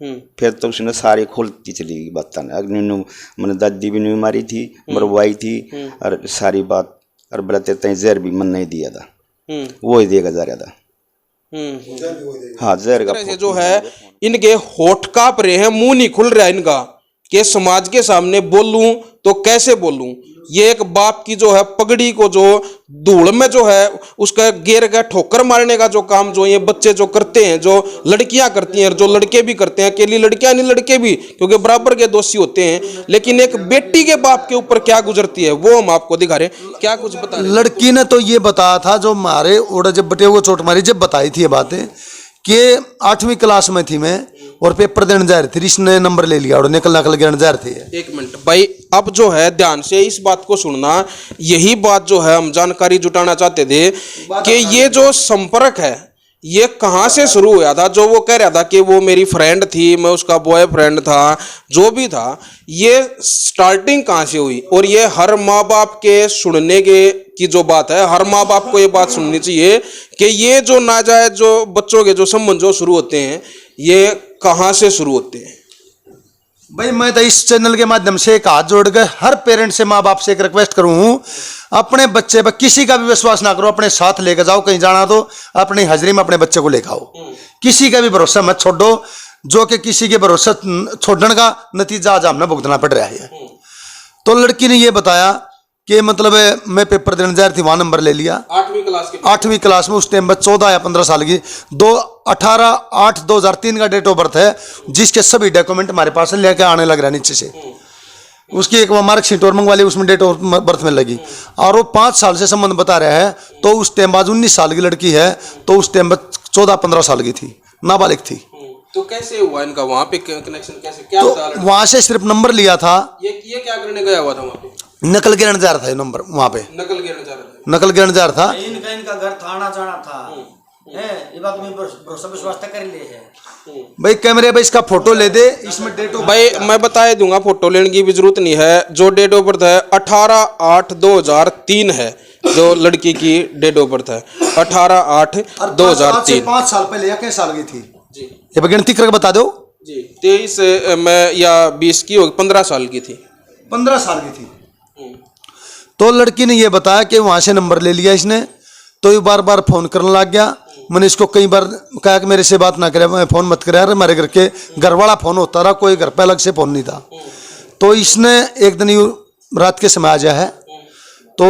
फिर तो उसने सारी खोलती चली गई बात मैंने दादी भी नहीं मारी थी, मरवाई थी और सारी बात और बोलते तय जहर भी मन नहीं दिया था, वो ही देगा जा रहा था। हाँ जहर का जो है इनके होठ कांप रहे हैं, मुंह नहीं खुल रहा है इनका कि समाज के सामने बोलूं तो कैसे बोलूं। ये एक बाप की जो है पगड़ी को जो धूल में जो है उसका गिर का ठोकर मारने का जो काम जो ये बच्चे जो करते हैं, जो लड़कियां करती हैं, जो लड़के भी करते हैं, अकेली लड़कियां नहीं लड़के भी, क्योंकि बराबर के दोषी होते हैं। लेकिन एक बेटी के बाप के ऊपर क्या गुजरती है वो हम आपको दिखा रहे हैं। क्या कुछ बता रहे? लड़की ने तो ये बताया था जो मारे ओड़ा जब बटे को चोट मारी, जब बताई थी ये बातें कि 8वीं क्लास में थी मैं और पेपर देने जा रही थी, इसने नंबर ले लिया और नकल गिरने जा रही थी। एक मिनट भाई, अब जो है ध्यान से इस बात को सुनना। यही बात जो है हम जानकारी जुटाना चाहते थे कि ये जो संपर्क है ये कहाँ से शुरू हुआ था। जो वो कह रहा था कि वो मेरी फ्रेंड थी, मैं उसका बॉयफ्रेंड था, जो भी था, ये स्टार्टिंग कहाँ से हुई। और ये हर माँ बाप के सुनने के की जो बात है, हर माँ बाप को ये बात सुननी चाहिए कि ये जो नाजायज जो बच्चों के जो संबंध जो शुरू होते हैं ये कहाँ से शुरू होते हैं। भाई मैं तो इस चैनल के माध्यम से एक हाथ जोड़ कर हर पेरेंट से, माँ बाप से एक रिक्वेस्ट करूँ, अपने बच्चे पर किसी का भी विश्वास ना करो, अपने साथ लेकर जाओ, कहीं जाना तो अपनी हाजिरी में अपने बच्चे को लेकर आओ। किसी का भी भरोसा मत छोड़ो, जो कि किसी के भरोसा छोड़ने का नतीजा आज हमने भुगतना पड़ रहा है। तो लड़की ने ये बताया कि मतलब मैं पेपर देने जा रही थी, वहां नंबर ले लिया 8वीं क्लास में। उस टाइम में 14 या 15 साल की, 18/8/2003 का डेट ऑफ बर्थ है, जिसके सभी डॉक्यूमेंट हमारे पास लेके आने लग रहा है नीचे से। उसकी एक मार्कशीट और मंगवा ली, उसमें डेट ऑफ बर्थ में लगी, और वो 5 साल से संबंध बता रहा है। तो उस टाइम बाद 19 साल की लड़की है, तो उस टाइम 14-15 साल की थी, नाबालिग थी। तो कैसे हुआ इनका वहाँ पे कनेक्शन, कैसे क्या तो बता? वहां से सिर्फ नंबर लिया था। ये क्या करने गया हुआ था वहाँ पे? नकल गिरने जा रहा था ये नंबर, वहां पे नकल गिरने जा रहा था। नकल गिरने जा रहा था। इनका घर था आना जाना था, ये बात में भरोसा विश्वास तक कर लिए है। भाई कैमरे पे इसका फोटो ले दे, इसमें डेट ऑफ भाई मैं बता दूंगा, फोटो लेने की भी जरूरत नहीं है। जो डेट ऑफ बर्थ है 18/8/2003 है, जो लड़की की डेट ऑफ बर्थ है 18/8/2003। 5 साल पहले या कितने साल की थी जी, ये गिनती करके बता दो जी। 23 में या 20 की होगी, 15 साल की थी। 15 साल की थी। तो लड़की ने ये बताया कि वहां से नंबर ले लिया इसने, तो ये बार बार फोन करने लग गया। मैंने इसको कई बार कहा कि मेरे से बात ना करे, मैं फोन मत करे, अरे मेरे घर के घर वाला फोन होता रहा, कोई घर पे अलग से फोन नहीं था। तो इसने एक दिन रात के समय आ जाया है, तो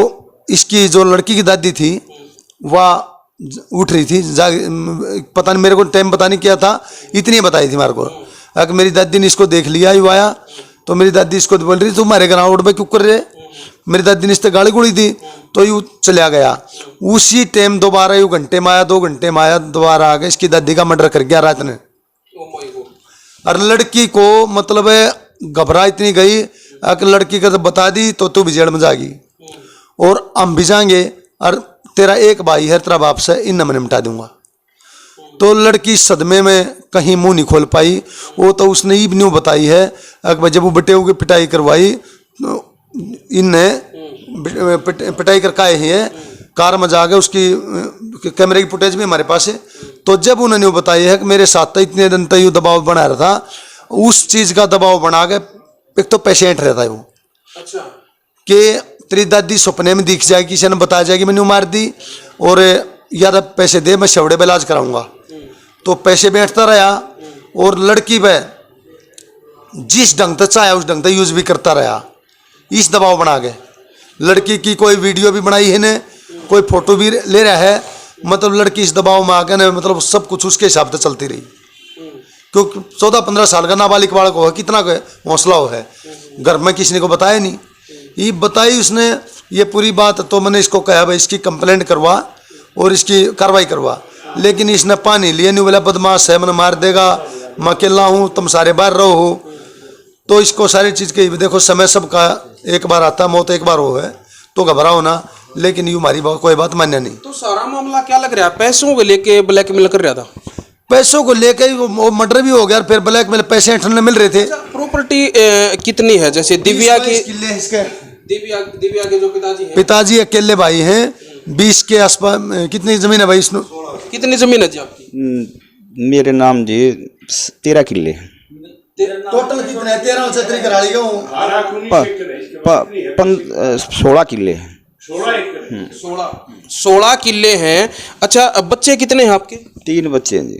इसकी जो लड़की की दादी थी वह उठ रही थी, पता नहीं मेरे को टाइम पता नहीं क्या था, इतनी बताई थी मेरे को कि मेरी दादी ने इसको देख लिया। यू आया तो मेरी दादी इसको बोल रही तुम्हारे घर उठ पे क्यों कर रहे। मेरी दादी ने इससे गाली गुड़ी दी, तो यू चला गया। उसी टाइम दोबारा यू घंटे में आया, 2 घंटे में आया, दोबारा आ गया। इसकी दादी का मर्डर कर गया रात ने। और लड़की को मतलब घबरा इतनी गई कि लड़की का तो बता दी तो तू भी जेल में जाएगी और हम भी जाएंगे, और तेरा एक भाई है तेरा बाप से, इन मैं निपटा दूंगा। तो लड़की सदमे में कहीं मुंह नहीं खोल पाई। वो तो उसने ये भी नहीं बताई है कि जब वो बेटे की पिटाई करवाई, इनने पिटाई कर काए है, कार में जा गए, उसकी कैमरे की फुटेज भी हमारे पास है। तो जब उन्होंने वो बताई है कि मेरे साथ तो इतने दिन तक दबाव बना रहा था, उस चीज़ का दबाव बना के एक तो पेशेंट रहता है वो, अच्छा, कि तेरी दादी सपने में दिख जाएगी, किसी ने बताया जाएगी मैंने मार दी, और यार पैसे दे मैं शवड़े पे इलाज कराऊंगा। तो पैसे बैठता रहा, और लड़की पे जिस ढंग से चाहे उस ढंग से यूज भी करता रहा, इस दबाव बना के। लड़की की कोई वीडियो भी बनाई है ने, कोई फोटो भी ले रहा है, मतलब लड़की इस दबाव में आके ना, मतलब सब कुछ उसके हिसाब से चलती रही। क्योंकि 14-15 साल का नाबालिग बालक हो, कितना हौसला हो है, घर में किसी ने को बताया नहीं। ये बताई उसने ये पूरी बात, तो मैंने इसको कहा भाई इसकी कंप्लेंट करवा और इसकी कार्रवाई करवा, लेकिन इसने पानी लिया नहीं, बोला बदमाश है, मैंने मार देगा, मैं अकेला हूँ, तुम सारे बाहर रहो हो। तो इसको सारी चीज़ की देखो, समय सबका एक बार आता, मौत एक बार हो है, तो घबराओ ना। लेकिन ये हमारी कोई बात मान्य नहीं। तो सारा मामला क्या लग रहा है, पैसों को लेके ब्लैकमेल कर रहा था? पैसों को लेके वो मर्डर भी हो गया, फिर ब्लैकमेल पैसे ऐंठने मिल रहे थे। प्रॉपर्टी कितनी है? जैसे दिव्या की, दिव्या के जो पिताजी अकेले भाई हैं, 20 के आसपास। कितनी जमीन है भाई इसमें? कितनी जमीन है जी आपकी? मेरे नाम जी 13 किले। टोटल कितने 13 छतरी करा ली हूँ 16 किले हैं। 16 किले हैं। अच्छा, अब बच्चे कितने हैं आपके? 3 बच्चे हैं जी।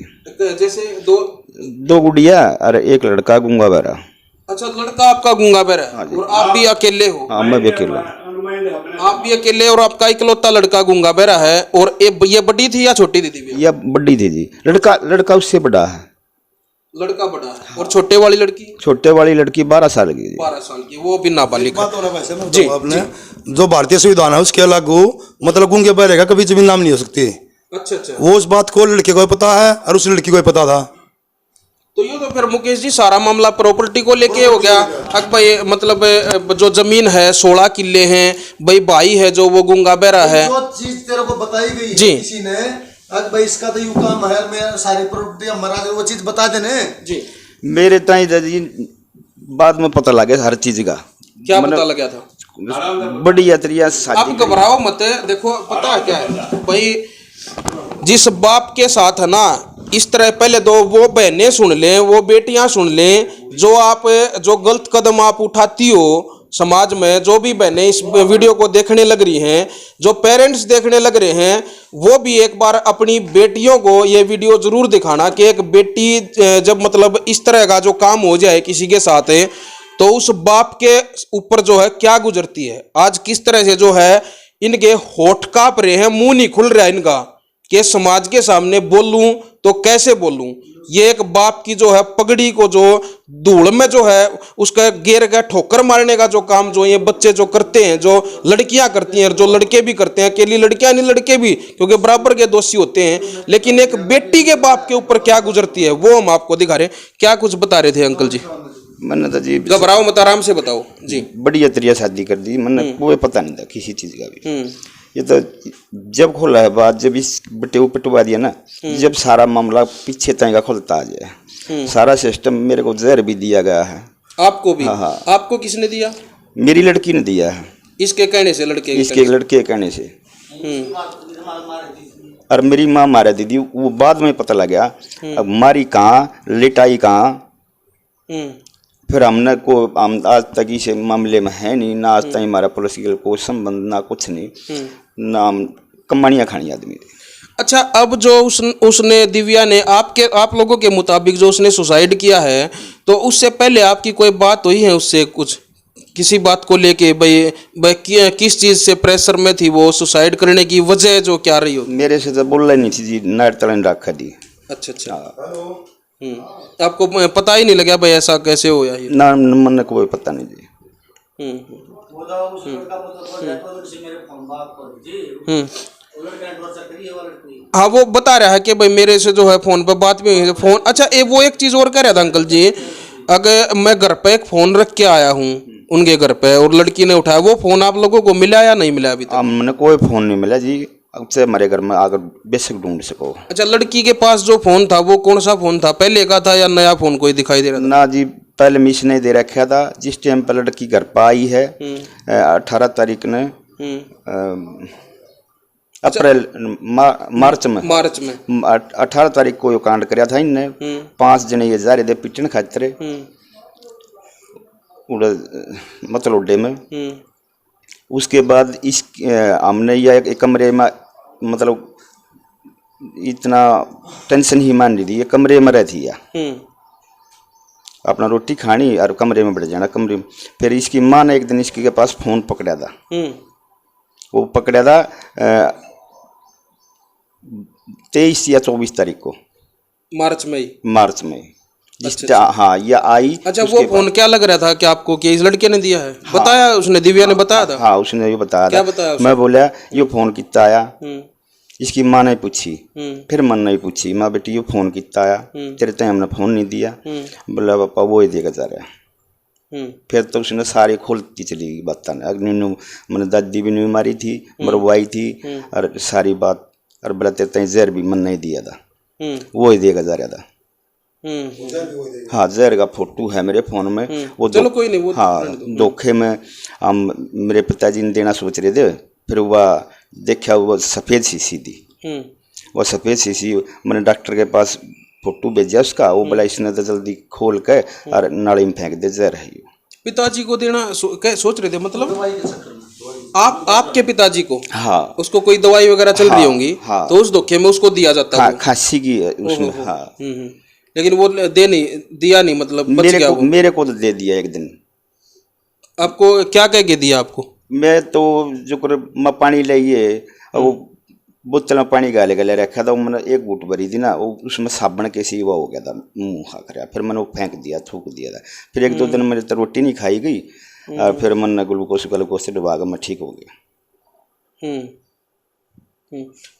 जैसे 2 गुड़िया और 1 लड़का गूंगा बहरा। अच्छा, लड़का आपका गूंगा बहरा है और आप भी अकेले हो? हाँ, मैं भी अकेला। आप भी अकेले और आपका इकलौता लड़का गूंगा बहरा है। और ये बड़ी थी या छोटी थी दिव्या? यह बड़ी थी जी। लड़का उससे बड़ा है। लड़का बड़ा है। और छोटे वाली लड़की? छोटे वाली लड़की 12 साल की जी। 12 साल की, वो भी नाबालिग है। बात हो रहा है वैसे मैं बताऊं आपने जो भारतीय संविधान है उसके लागू मतलब गूंगे बहरे का कभी जमीन नाम नहीं हो सकती। अच्छा अच्छा। वो उस बात को लड़के को पता है और उस लड़की को पता था। तो ये तो फिर मुकेश जी सारा मामला प्रॉपर्टी को लेके हो गया। अब भाई मतलब जो जमीन है 16 किले हैं, भाई है जो वो गूंगा बहरा है। जो चीज तेरे को बताई गई जी। है किसी ने अब भाई इसका तो यू काम है मैं सारी प्रॉपर्टी हमारा वो चीज बता देने जी। मेरे ताई जी बाद में पता लगे हर चीज का। क्या पता लगा था? बड़ी यात्रिया शादी आप घबराओ मत। देखो पता है क्या है भाई, जिस बाप के साथ है ना इस तरह पहले दो वो बहनें सुन लें, वो बेटियां सुन लें, जो गलत कदम आप उठाती हो समाज में, जो भी बहनें इस वीडियो को देखने लग रही हैं, जो पेरेंट्स देखने लग रहे हैं, वो भी एक बार अपनी बेटियों को ये वीडियो जरूर दिखाना कि एक बेटी जब मतलब इस तरह का जो काम हो जाए किसी के साथ तो उस बाप के ऊपर जो है क्या गुजरती है। आज किस तरह से जो है इनके होठ कांप रहे हैं, मुंह नहीं खुल रहा है इनका कि समाज के सामने बोलूं तो कैसे बोलूं। ये एक बाप की जो है पगड़ी को जो धूल में जो है उसका गिर का ठोकर मारने का जो काम जो ये बच्चे जो करते हैं, जो लड़कियां करती हैं, जो लड़के भी करते हैं, अकेली लड़कियां नहीं लड़के भी, क्योंकि बराबर के दोषी होते हैं। लेकिन एक बेटी के बाप के ऊपर क्या गुजरती है वो हम आपको दिखा रहे हैं। क्या कुछ बता रहे थे अंकल जी? मैंने तो जी घबराओ मत, आराम से बताओ जी। बड़ी यात्रिया शादी कर दी। मैंने कोई पता नहीं था किसी चीज का भी। ये तो जब खोला है बात, जब इस बटे पिटवा दिया ना, जब सारा मामला पीछे तय का खुलता आ जाए, सारा सिस्टम मेरे को जहर भी दिया गया है। आपको भी? हाँ। आपको किसने दिया? मेरी लड़की ने दिया है। इसके कहने से? लड़के इसके लड़के कहने से। और मेरी माँ मारा दीदी, वो बाद में पता लगा। अब मारी कहाँ, लिटाई कहाँ, फिर हमने हम आज तक इस मामले में है नहीं ना। आज तक हमारा पुलिस के कोई संबंध ना कुछ नहीं, ना हम कमानियाँ खानी आदमी थे। अच्छा, अब जो उसने दिव्या ने आप लोगों के मुताबिक जो उसने सुसाइड किया है, तो उससे पहले आपकी कोई बात हुई है उससे? कुछ किसी बात को लेके भाई किस चीज़ से प्रेशर में थी वो? सुसाइड करने की वजह जो क्या रही हो? मेरे से तो बोल नहीं थी जी, नाट तलन रखा दी। अच्छा अच्छा। आपको पता ही नहीं लगा भाई ऐसा कैसे हो या ये? ना मन को कोई पता नहीं जी। हाँ, वो बता रहा है कि भाई मेरे से जो है फोन पर बात भी हुई है। फोन अच्छा वो एक चीज़ और कह रहा था अंकल जी, अगर मैं घर पे एक फ़ोन रख के आया हूँ उनके घर पे और लड़की ने उठाया, वो फ़ोन आप लोगों को मिला या नहीं मिला अभी तक? हमने कोई फ़ोन नहीं मिला जी। अब से हमारे घर में आकर बेशक ढूंढ सको। अच्छा, लड़की के पास जो फ़ोन था वो कौन सा फ़ोन था? पहले का था या नया फ़ोन कोई दिखाई दे रहा था? ना जी, पहले मिस नहीं दे रखा था। जिस टाइम पर लड़की घर पर आई है 18 तारीख ने अप्रैल मार्च में 18 तारीख को यो कांड कराया था इनने। 5 जने ये जा रहे थे पिटन खातरे मतलब उड्डे में। उसके बाद इस हमने यह एक कमरे में मतलब इतना टेंशन ही मान ली थी। ये कमरे में रहती है, अपना रोटी खानी और कमरे में बैठ जाना कमरे में। फिर इसकी माँ ने एक दिन इसके के पास फोन पकड़ा था। वो पकड़ा था 23 या 24 तारीख को मार्च में। अच्छा। हाँ, ये आई। अच्छा, वो फोन क्या लग रहा था कि आपको कि इस लड़के ने दिया है? हाँ। बताया उसने, दिव्या ने बताया था? हाँ, उसने ये बताया था। क्या बताया उसने? मैं बोला ये फोन कितना आया। इसकी माँ ने पूछी, फिर मन नहीं पूछी, माँ बेटी ये फोन कितना आया, तेरे तय हमने फोन नहीं दिया। बोला पापा वो ही देगा जा रहा। फिर तो उसने सारी खोलती चली गई बात। मैंने दादी भी नहीं मारी थी, मरवाई थी और सारी बात। और बोला तेरे तय जहर भी मन नहीं दिया था, वो ही देगा जा रहा था। हाँ, जहर का फोटो है मेरे फोन में। वो चलो कोई नहीं, वो हाँ, धोखे में हम मेरे पिताजी ने देना सोच रहे थे। फिर वह देखा वो सफ़ेद शीशी थी। वो सफ़ेद शीशी मैंने डॉक्टर के पास फोटो भेजा उसका, वो बोला इसने तो जल्दी खोल के और नाली में फेंक दे जहर है ये। पिताजी को देना सोच रहे थे, मतलब आपके पिताजी को? हाँ, उसको कोई दवाई वगैरह चल रही होंगी, हाँ। तो उस धोखे में उसको दिया जाता है। खांसी की है उसने। हाँ, लेकिन वो दिया नहीं, मतलब बच गया वो। मेरे को तो दे दिया एक दिन। आपको क्या कह के दिया आपको? मैं तो जो कर मैं पानी लाइए, वो बोतल में पानी गाले गले रखा था, वो मैंने एक घूट भरी थी ना, वो उसमें साबुन के सिवा हो गया था, मुंह खा कर। फिर मैंने वो फेंक दिया, थूक दिया था। फिर एक दो दिन मेरी तो रोटी नहीं खाई गई, और फिर मैंने ग्लूकोज से डुबा कर मैं ठीक हो गया।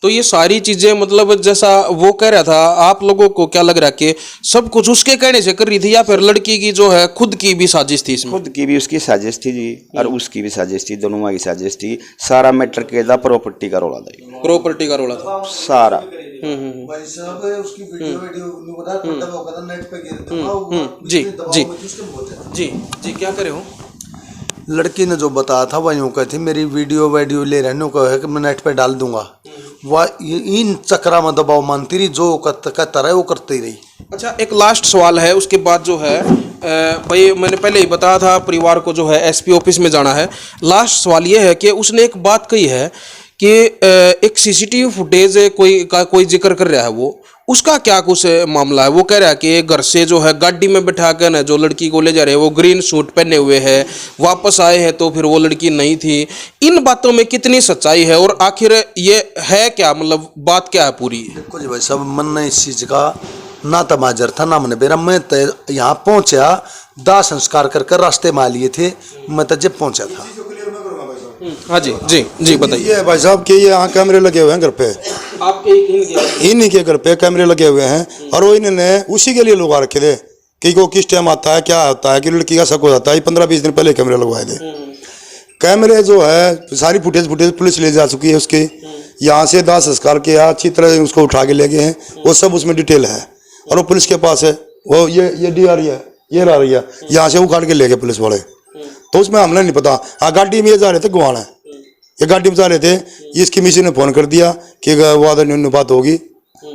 तो ये सारी चीजें, मतलब जैसा वो कह रहा था, आप लोगों को क्या लग रहा है कि सब कुछ उसके कहने से कर रही थी, या फिर लड़की की जो है खुद की भी साजिश थी इसमें? खुद की भी उसकी साजिश थी जी, और उसकी भी साजिश थी, दोनों की साजिश थी। सारा मैटर के था प्रॉपर्टी का रोला था, प्रॉपर्टी का रोला था सारा। भाई साहब उसकी वीडियो बता नेट पे गिर जी जी जी जी, क्या करे हो? लड़की ने जो बताया था वही कहती मेरी वीडियो ले रहने को है कि मैं नेट पे डाल दूंगा। वह इन चक्रा में दबाव मानती रही, जो कहता रहे वो करती रही। अच्छा, एक लास्ट सवाल है, उसके बाद जो है भाई मैंने पहले ही बताया था परिवार को जो है एसपी ऑफिस में जाना है। लास्ट सवाल ये है कि उसने एक बात कही है कि एक सीसीटीवी फुटेज कोई जिक्र कर रहा है, वो उसका क्या कुछ मामला है? वो कह रहा है कि घर से जो है गाड़ी में बैठा कर ना जो लड़की को ले जा रहे हैं, वो ग्रीन सूट पहने हुए है, वापस आए हैं तो फिर वो लड़की नहीं थी। इन बातों में कितनी सच्चाई है, और आखिर ये है क्या, मतलब बात क्या है पूरी? देखो जी भाई साहब, मन ने इस चीज का ना तमाजर था ना मन बेरा। मैं तो यहाँ पहुंचा, दाह संस्कार कर रास्ते में आ लिए थे, मैं तो जब पहुंचा था। हाँ जी जी जी, बताइए। ये भाई साहब के ये यहाँ कैमरे लगे हुए हैं घर पे, आपके इन्हीं के घर पे कैमरे लगे हुए हैं, और वो इन्होंने उसी के लिए लगा रखे थे कि वो किस टाइम आता है, क्या होता है, कि लड़की का शक हो जाता है। 15-20 दिन पहले कैमरे लगवाए थे। कैमरे जो है सारी फुटेज पुलिस ले जा चुकी है उसके। यहाँ से दाह संस्कार किया, अच्छी तरह उसको उठा के ले गए हैं, वो सब उसमें डिटेल है, और वो पुलिस के पास है। वो ये डी आ रही है, ये आ रही है, यहाँ से उखाड़ के ले गए पुलिस वाले। तो उसमें हमने नहीं पता। हाँ, गाड़ी में ये जा रहे थे गुआना, ये गाड़ी में जा रहे थे, इसकी मिसी ने फोन कर दिया कि वादा न्यून बात होगी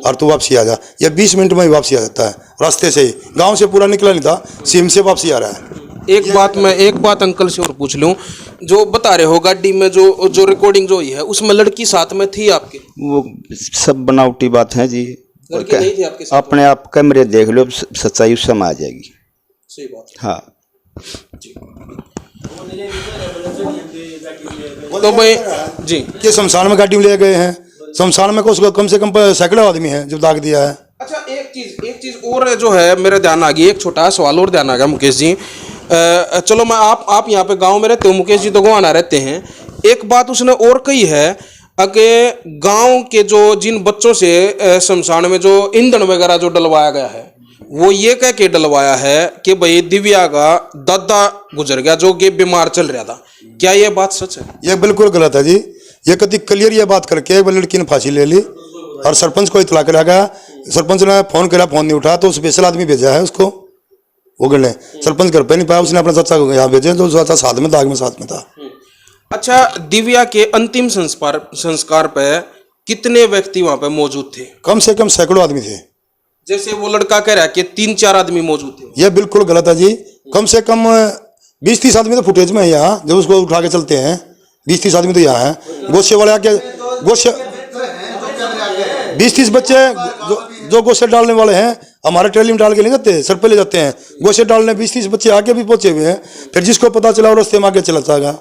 और तू वापसी आ जा। या 20 मिनट में ही वापसी आ जाता है, रास्ते से ही, गांव से पूरा निकला नहीं था, सीम से वापसी आ रहा है। एक बात अंकल से और पूछ लूं, जो बता रहे हो गाड़ी में जो रिकॉर्डिंग जो हुई है, उसमें लड़की साथ में थी आपके? वो सब बनावटी बात है जी, लड़की नहीं थी आपके साथ? अपने आप कैमरे देख लो, सच्चाई उस समय आ जाएगी। सही बात। हाँ, तो भाई जी, कि शमशान में गाड़ी में ले गए हैं, शमशान में उसको कम से कम सैकड़ों आदमी है जो दाग दिया है। अच्छा, एक चीज और जो है मेरे ध्यान आ गई, एक छोटा सवाल और ध्यान आ गया मुकेश जी। चलो मैं आप यहाँ पे गांव में रहते हो, मुकेश जी तो गोवाना रहते हैं। एक बात उसने और कही है कि गांव के जो जिन बच्चों से शमशान में जो ईंधन वगैरह जो डलवाया गया है, वो ये कह के डलवाया है कि भाई दिव्या का दादा गुजर गया जो कि बीमार चल रहा था। क्या ये बात सच है? ये बिल्कुल गलत है जी। ये कति क्लियर ये बात करके एक लड़की ने फांसी ले ली और सरपंच को इतला करा गया। सरपंच ने फोन करा, फोन नहीं उठा, तो स्पेशल आदमी भेजा है उसको, वो गले सरपंच घर पे नहीं पाया, उसने अपना चाचा को यहाँ भेजे, तो चाचा साथ में दाग में साथ में था। अच्छा, दिव्या के अंतिम संस्कार पे कितने व्यक्ति वहां पे मौजूद थे? कम से कम सैकड़ों आदमी थे। जैसे वो लड़का कह रहा है कि 3-4 आदमी मौजूद थे। यह बिल्कुल गलत है जी। कम से कम 20-30 आदमी तो फुटेज में है यहाँ, जब उसको उठा के चलते हैं 20-30 आदमी तो यहाँ है। गोशे वाले आके 20-30 बच्चे जो गोशे डालने वाले हैं, हमारे ट्रेली में डाल के ले जाते हैं, सर पे ले जाते हैं गोशे डालने। 20-30 बच्चे आगे भी पहुंचे हुए हैं। फिर जिसको पता चला वो रास्ते में आगे चला जाएगा,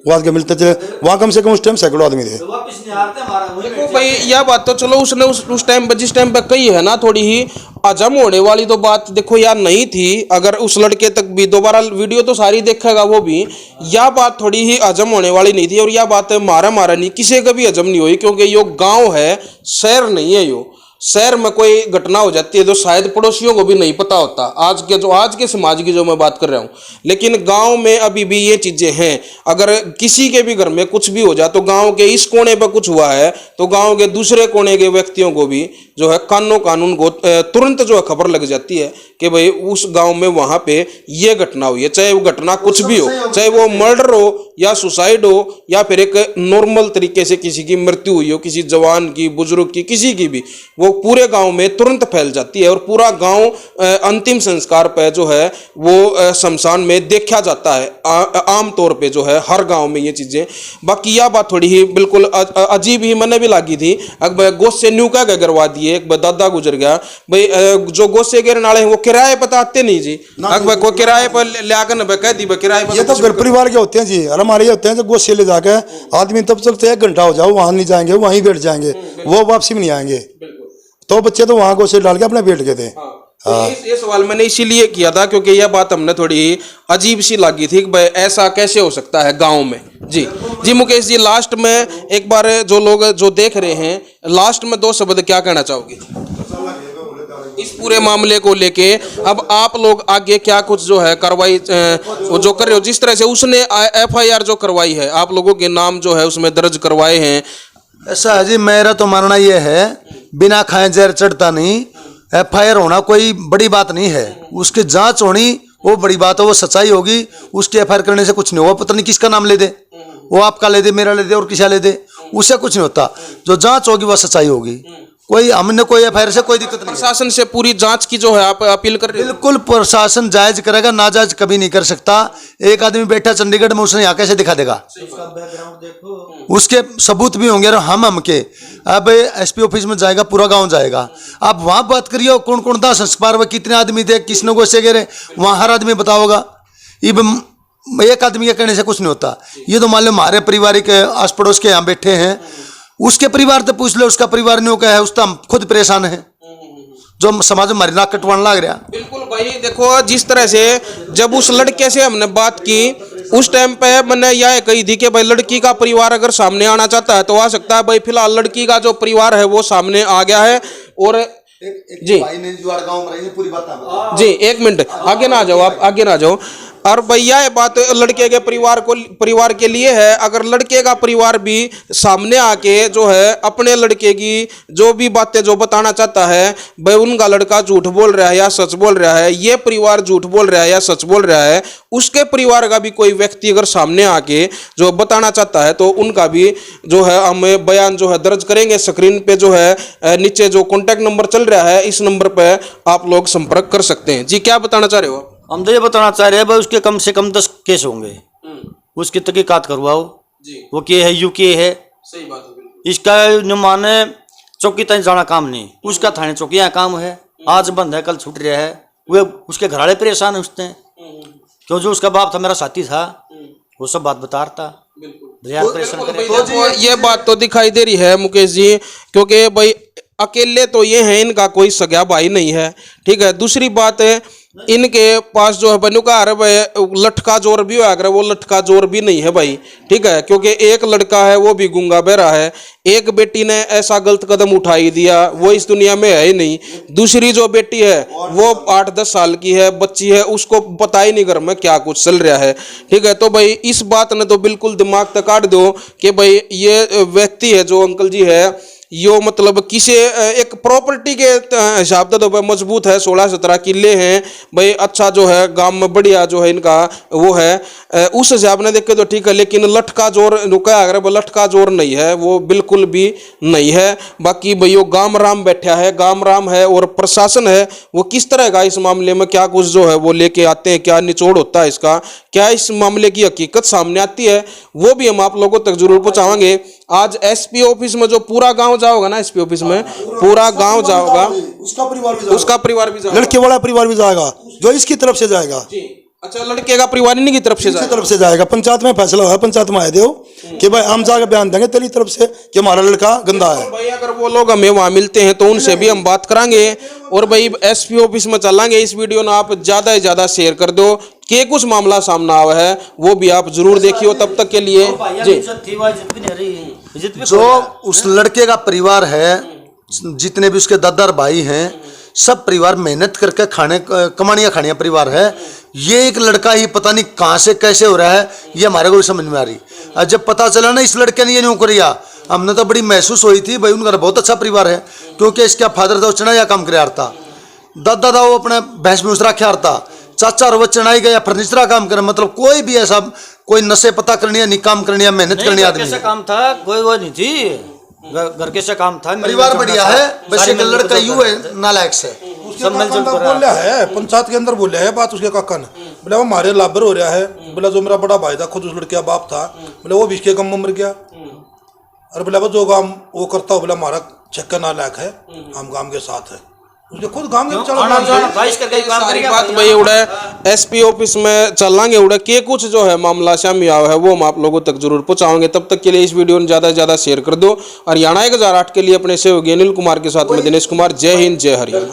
वो आगे मिलते चले। वहाँ कम से कम उस टाइम सैकड़ों आदमी थे। देखो भाई, यह बात तो चलो उसने उस टाइम पर जिस टाइम पे कही है ना, थोड़ी ही हजम होने वाली तो बात देखो यार नहीं थी। अगर उस लड़के तक भी दोबारा वीडियो तो सारी देखेगा वो भी, यह बात थोड़ी ही हजम होने वाली नहीं थी। और यह बात मारा नहीं, किसी का भी हजम नहीं हुई, क्योंकि यो गाँव है, शहर नहीं है। यो शहर में कोई घटना हो जाती है तो शायद पड़ोसियों को भी नहीं पता होता, आज के समाज की जो मैं बात कर रहा हूँ। लेकिन गांव में अभी भी ये चीज़ें हैं। अगर किसी के भी घर में कुछ भी हो जाए तो गांव के इस कोने पर कुछ हुआ है तो गांव के दूसरे कोने के व्यक्तियों को भी जो है कानून को तुरंत जो है खबर लग जाती है कि भाई उस गांव में वहां पे ये घटना हुई है, चाहे वो घटना कुछ भी हो, चाहे वो मर्डर हो या सुसाइड हो या फिर एक नॉर्मल तरीके से किसी की मृत्यु हुई हो, किसी जवान की, बुजुर्ग की, किसी की भी, वो पूरे गांव में तुरंत फैल जाती है और पूरा गांव अंतिम संस्कार पे जो है वो शमशान में देखा जाता है आम तौर पे जो है हर गांव में ये चीजें। बाकी यह बात थोड़ी ही बिल्कुल अजीब ही मैंने भी लगी थी। अब गोश से न्यू का गिरवा दिए, एक दादा गुजर गया भाई, जो गोश से गिरने वाले हैं वो किराए पर आते नहीं जी, अकबर को किराए पर ले आकर कह दी किराए पर। ये तो घर परिवार के होते हैं जी, और हमारे ये होते हैं जो गोश से ले जाके आदमी तब तक 1 घंटा हो जाओ वहां नहीं जाएंगे, वहीं बैठ जाएंगे, वो वापसी में नहीं आएंगे। तो बच्चे तो वहां गोश से डाल के अपने बैठ गए थे। ये सवाल मैंने इसीलिए किया था क्योंकि यह बात हमने थोड़ी अजीब सी लगी थी कि भाई ऐसा कैसे हो सकता है गांव में। जी जी मुकेश जी, लास्ट में एक बार जो लोग जो देख रहे हैं, लास्ट में 2 शब्द क्या कहना चाहोगे इस पूरे मामले को लेके? अब आप लोग आगे क्या कुछ जो है कार्रवाई वो जो कर रहे हो, जिस तरह से उसने FIR जो करवाई है, आप लोगों के नाम जो है उसमें दर्ज करवाए हैं? ऐसा है जी, मेरा तो मानना ये है बिना खाए जहर चढ़ता नहीं। FIR होना कोई बड़ी बात नहीं है, उसकी जांच होनी वो बड़ी बात है, वो सच्चाई होगी। उसकी FIR करने से कुछ नहीं होगा, पता नहीं किसका नाम ले दे, वो आपका ले दे, मेरा ले दे और किसी ले दे, उससे कुछ नहीं होता। जो जांच होगी वह सच्चाई होगी। कोई हमने कोई FIR से कोई दिक्कत नहीं। प्रशासन से पूरी जांच की जो है आप अपील कर रहे हो? बिल्कुल प्रशासन जायज करेगा, नाजायज कभी नहीं कर सकता। एक आदमी बैठा चंडीगढ़ में, उसने यहाँ कैसे दिखा देगा? उसके सबूत भी होंगे। और हम के अब SP ऑफिस में जाएगा, पूरा गांव जाएगा। आप वहां बात करिए कौन कौन था संस्कार में, कितने आदमी थे, किसने गोसे गिरे, वहां हर आदमी बताओगा। एक आदमी के कहने से कुछ नहीं होता। ये तो मान लो हमारे पारिवारिक आस पड़ोस के यहाँ बैठे हैं, उसके परिवार तो पूछ लो, उसका परिवार नहीं है, उसका हम खुद परेशान है, जो समाज में हमारी नाक कटवाने लग रहा। बिल्कुल भाई, देखो जिस तरह से जब उस लड़के से हमने बात की उस टाइम पे मैंने यह कही थी कि भाई लड़की का परिवार अगर सामने आना चाहता है तो आ सकता है। भाई फिलहाल लड़की का जो परिवार है वो सामने आ गया है। और जी जी 1 मिनट आगे ना आ जाओ, आप आगे ना जाओ। और भैया ये बात लड़के के परिवार के लिए है। अगर लड़के का परिवार भी सामने आके जो है अपने लड़के की जो भी बातें जो बताना चाहता है, भाई उनका लड़का झूठ बोल रहा है या सच बोल रहा है, ये परिवार झूठ बोल रहा है या सच बोल रहा है, उसके परिवार का भी कोई व्यक्ति अगर सामने आके जो बताना चाहता है तो उनका भी जो है हम बयान जो है दर्ज करेंगे। स्क्रीन पे जो है नीचे जो कॉन्टैक्ट नंबर चल रहा है, इस नंबर पे आप लोग संपर्क कर सकते हैं। जी क्या बताना चाह रहे हो? हम तो ये बताना चाह रहे हैं भाई उसके कम से कम 10 केस होंगे, उसकी तहकीकात करवाओ जी। वो के है UK है, सही बात है। इसका न माने चौकी तक जाना काम नहीं, उसका थाने चौकी यहाँ काम है, आज बंद है कल छूट रहा है। वे उसके घर वाले परेशान है उसने, क्यों जो उसका बाप था मेरा साथी था, वो सब बात बता रहा था। तो ये बात तो दिखाई दे रही है मुकेश जी, क्योंकि भाई अकेले तो ये हैं, इनका कोई सगा भाई नहीं है, ठीक है। दूसरी बात है इनके पास जो है बनु का लटका जोर भी होगा, वो लटका जोर भी नहीं है भाई, ठीक है, क्योंकि एक लड़का है वो भी गूंगा बहरा है, एक बेटी ने ऐसा गलत कदम उठाई दिया वो इस दुनिया में है ही नहीं। दूसरी जो बेटी है वो 8-10 साल की है, बच्ची है, उसको पता ही नहीं घर में क्या कुछ चल रहा है, ठीक है। तो भाई इस बात ने तो बिल्कुल दिमाग तक काट दो कि भाई ये व्यक्ति है जो अंकल जी है, यो मतलब किसी एक प्रॉपर्टी के हिसाब से तो भाई मजबूत है, 16-17 किले हैं भाई, अच्छा जो है गांव में बढ़िया जो है इनका वो है, उस हिसाब ने देखे तो ठीक है। लेकिन लटका जोर रुका अगर वो लटका जोर नहीं है, वो बिल्कुल भी नहीं है। बाकी भाई वो गाम राम बैठा है, गाम राम है, और प्रशासन है वो किस तरह का इस मामले में क्या कुछ जो है वो लेके आते हैं, क्या निचोड़ होता है इसका, क्या इस मामले की हकीकत सामने आती है, वो भी हम आप लोगों तक जरूर पहुंचाएंगे। आज SP ऑफिस में जो पूरा गांव जाओगा ना, SP ऑफिस में पूरा गांव जाओगा, उसका परिवार भी जाएगा, लड़के वाला परिवार भी जाएगा जो इसकी तरफ से जाएगा। अच्छा, लड़के का परिवार इन्हीं की तरफ से जाएगा। पंचायत में फैसला हुआ, पंचायत में आए दो कि भाई हम जाकर बयान देंगे तेरी तरफ से कि हमारा लड़का गंदा है। भाई अगर वो लोग हमें वहां मिलते हैं तो उनसे भी हम बात करांगे, और भाई SP ऑफिस में चलांगे। इस वीडियो को आप ज्यादा से ज्यादा शेयर कर दो कि कुछ मामला सामने आया है वो भी आप जरूर देखियो। तब तक के लिए जी, जो उस लड़के का परिवार है, जितने भी उसके दादा भाई हैं, सब परिवार मेहनत करके कमानियां खानिया परिवार है। ये एक लड़का ही पता नहीं कहाँ से कैसे हो रहा है, ये हमारे को समझ में आ रही। और जब पता चला ना इस लड़के ने ये नहीं किया, हमने तो बड़ी महसूस हुई थी भाई उनका बहुत अच्छा परिवार है, क्योंकि इसका फादर तो चना या काम कर था, दादा वो अपने भैंस में उसरा ख्यार था, चाचा और बच्चन आई गया फर्नीचर का काम करे, मतलब कोई भी ऐसा कोई नशे पता करनी है, नहीं काम करनी है, मेहनत करनी है आदमी। कैसा काम था, कोई वो नहीं थी, घर कैसा काम था। परिवार बढ़िया है, बस एक लड़का यू है नालायक से। उसके काका ने बोला है पंचायत के अंदर, बोला है बात उसके काका ने, बोला वो हमारे लाबर हो रहा है, बोला जो मेरा बड़ा भाई था खुद उस लड़के का बाप था, बोला वो भी इसके गम में मर गया, और बोला वो जो काम वो करता हो, बोला हमारा छक्का नालायक है, हम गांव के साथ है, उसके खुद गांव के बात भाई उड़ा एसपी ऑफिस में चलांगे उड़ा के कुछ जो है मामला शामी आया है वो हम आप लोगों तक जरूर पहुंचाएंगे। तब तक के लिए इस वीडियो को ज्यादा से ज्यादा शेयर कर दो। हरियाणा 1008 के लिए अपने सहयोगी अनिल कुमार के साथ में दिनेश कुमार। जय हिंद, जय हरियाणा।